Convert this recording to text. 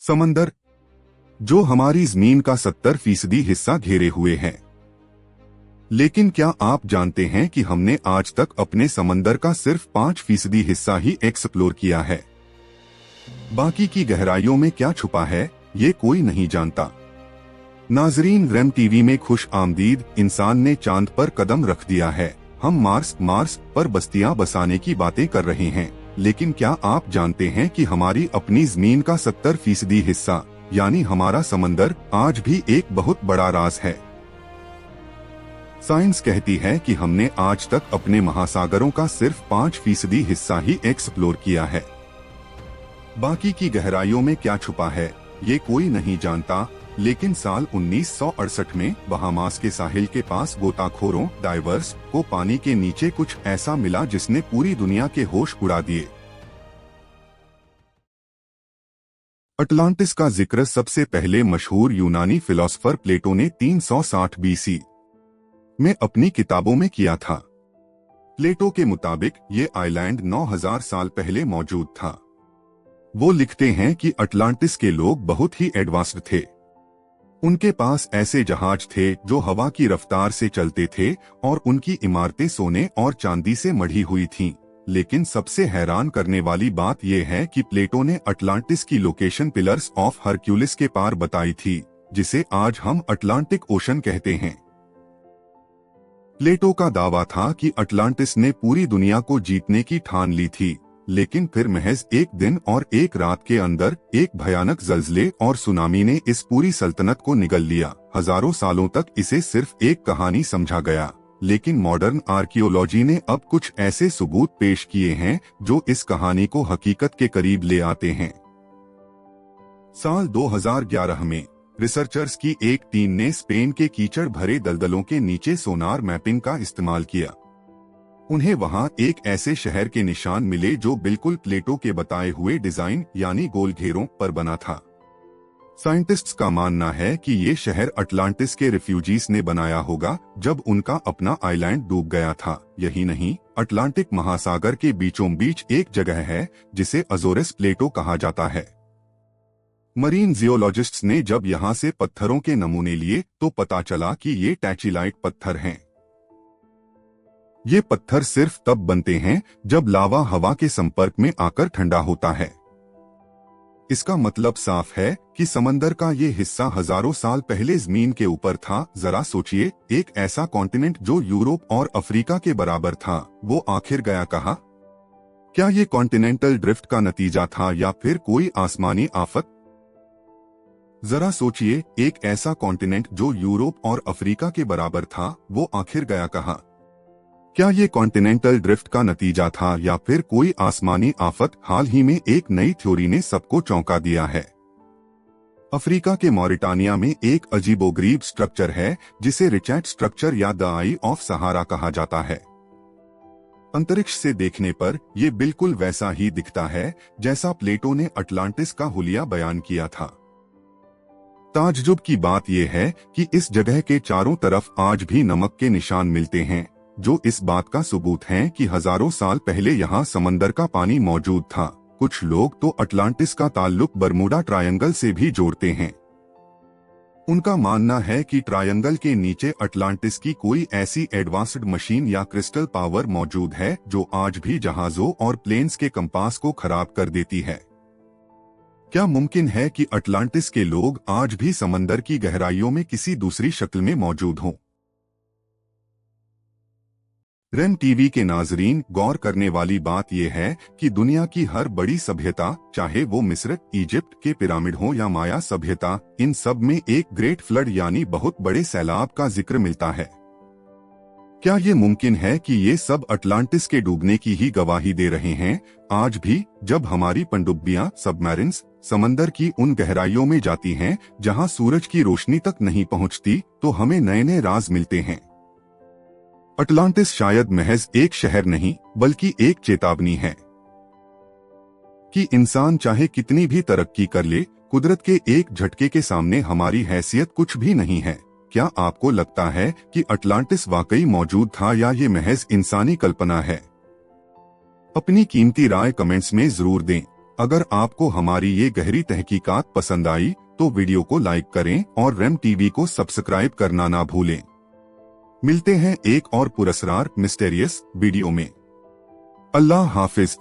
समंदर, जो हमारी जमीन का 70% हिस्सा घेरे हुए है। लेकिन क्या आप जानते हैं कि हमने आज तक अपने समंदर का सिर्फ 5% हिस्सा ही एक्सप्लोर किया है। बाकी की गहराइयों में क्या छुपा है, ये कोई नहीं जानता। नाजरीन, रेम टीवी में खुश आमदीद। इंसान ने चांद पर कदम रख दिया है। हम मार्स पर बस्तियां बसाने की बातें कर रहे हैं, लेकिन क्या आप जानते हैं कि हमारी अपनी जमीन का 70% हिस्सा यानी हमारा समंदर आज भी एक बहुत बड़ा राज है। साइंस कहती है कि हमने आज तक अपने महासागरों का सिर्फ 5% हिस्सा ही एक्सप्लोर किया है। बाकी की गहराइयों में क्या छुपा है, ये कोई नहीं जानता। लेकिन साल 1968 में बहामास के साहिल के पास गोताखोरों डाइवर्स को पानी के नीचे कुछ ऐसा मिला जिसने पूरी दुनिया के होश उड़ा दिए। अटलांटिस का जिक्र सबसे पहले मशहूर यूनानी फिलोसोफर प्लेटो ने 360 BC में अपनी किताबों में किया था। प्लेटो के मुताबिक ये आइलैंड 9000 साल पहले मौजूद था। वो लिखते हैं कि अटलांटिस के लोग बहुत ही एडवांस्ड थे। उनके पास ऐसे जहाज थे जो हवा की रफ्तार से चलते थे और उनकी इमारतें सोने और चांदी से मढ़ी हुई थीं। लेकिन सबसे हैरान करने वाली बात यह है कि प्लेटो ने अटलांटिस की लोकेशन पिलर्स ऑफ हरक्यूलिस के पार बताई थी, जिसे आज हम अटलांटिक ओशन कहते हैं। प्लेटो का दावा था कि अटलांटिस ने पूरी दुनिया को जीतने की ठान ली थी, लेकिन फिर महज एक दिन और एक रात के अंदर एक भयानक जल्जले और सुनामी ने इस पूरी सल्तनत को निगल लिया। हजारों सालों तक इसे सिर्फ एक कहानी समझा गया, लेकिन मॉडर्न आर्कियोलॉजी ने अब कुछ ऐसे सबूत पेश किए हैं जो इस कहानी को हकीकत के करीब ले आते हैं। साल 2011 में रिसर्चर्स की एक टीम ने स्पेन के कीचड़ भरे दलदलों के नीचे सोनार मैपिंग का इस्तेमाल किया। उन्हें वहां एक ऐसे शहर के निशान मिले जो बिल्कुल प्लेटो के बताए हुए डिजाइन यानी गोल घेरों पर बना था। साइंटिस्ट्स का मानना है कि ये शहर अटलांटिस के रिफ्यूजीज ने बनाया होगा जब उनका अपना आइलैंड डूब गया था। यही नहीं, अटलांटिक महासागर के बीचों बीच एक जगह है जिसे अजोरेस प्लेटो कहा जाता है। मरीन जियोलॉजिस्ट्स ने जब यहाँ से पत्थरों के नमूने लिए तो पता चला कि ये टैचिलाइट पत्थर हैं। ये पत्थर सिर्फ तब बनते हैं जब लावा हवा के संपर्क में आकर ठंडा होता है। इसका मतलब साफ है कि समंदर का ये हिस्सा हजारों साल पहले जमीन के ऊपर था। जरा सोचिए, एक ऐसा कॉन्टिनेंट जो यूरोप और अफ्रीका के बराबर था, वो आखिर गया कहाँ? क्या ये कॉन्टिनेंटल ड्रिफ्ट का नतीजा था या फिर कोई आसमानी आफत? जरा सोचिए, एक ऐसा कॉन्टिनेंट जो यूरोप और अफ्रीका के बराबर था, वो आखिर गया कहाँ? क्या ये कॉन्टिनेंटल ड्रिफ्ट का नतीजा था या फिर कोई आसमानी आफत? हाल ही में एक नई थ्योरी ने सबको चौंका दिया है। अफ्रीका के मॉरिटानिया में एक अजीबोगरीब स्ट्रक्चर है जिसे रिचैट स्ट्रक्चर या द आई ऑफ सहारा कहा जाता है। अंतरिक्ष से देखने पर यह बिल्कुल वैसा ही दिखता है जैसा प्लेटो ने अटलांटिस का हुलिया बयान किया था। ताज्जुब की बात यह है कि इस जगह के चारों तरफ आज भी नमक के निशान मिलते हैं, जो इस बात का सबूत है कि हजारों साल पहले यहाँ समंदर का पानी मौजूद था। कुछ लोग तो अटलांटिस का ताल्लुक बरमूडा ट्रायंगल से भी जोड़ते हैं। उनका मानना है कि ट्रायंगल के नीचे अटलांटिस की कोई ऐसी एडवांस्ड मशीन या क्रिस्टल पावर मौजूद है जो आज भी जहाजों और प्लेन्स के कंपास को खराब कर देती है। क्या मुमकिन है कि अटलांटिस के लोग आज भी समंदर की गहराइयों में किसी दूसरी शक्ल में मौजूद हों? रेम टीवी के नाजरीन, गौर करने वाली बात यह है कि दुनिया की हर बड़ी सभ्यता, चाहे वो मिस्र, इजिप्ट के पिरामिड हो या माया सभ्यता, इन सब में एक ग्रेट फ्लड यानी बहुत बड़े सैलाब का जिक्र मिलता है। क्या ये मुमकिन है कि ये सब अटलांटिस के डूबने की ही गवाही दे रहे हैं? आज भी जब हमारी पनडुब्बियां सबमरीन्स समंदर की उन गहराइयों में जाती हैं जहां सूरज की रोशनी तक नहीं पहुंचती, तो हमें नए नए राज मिलते हैं। अटलांटिस शायद महज एक शहर नहीं बल्कि एक चेतावनी है कि इंसान चाहे कितनी भी तरक्की कर ले, कुदरत के एक झटके के सामने हमारी हैसियत कुछ भी नहीं है। क्या आपको लगता है कि अटलांटिस वाकई मौजूद था या ये महज इंसानी कल्पना है? अपनी कीमती राय कमेंट्स में जरूर दें। अगर आपको हमारी ये गहरी तहकीकात पसंद आई तो वीडियो को लाइक करें और रेम टीवी को सब्सक्राइब करना ना भूलें। मिलते हैं एक और पुरस्कार मिस्टेरियस वीडियो में। अल्लाह हाफिज।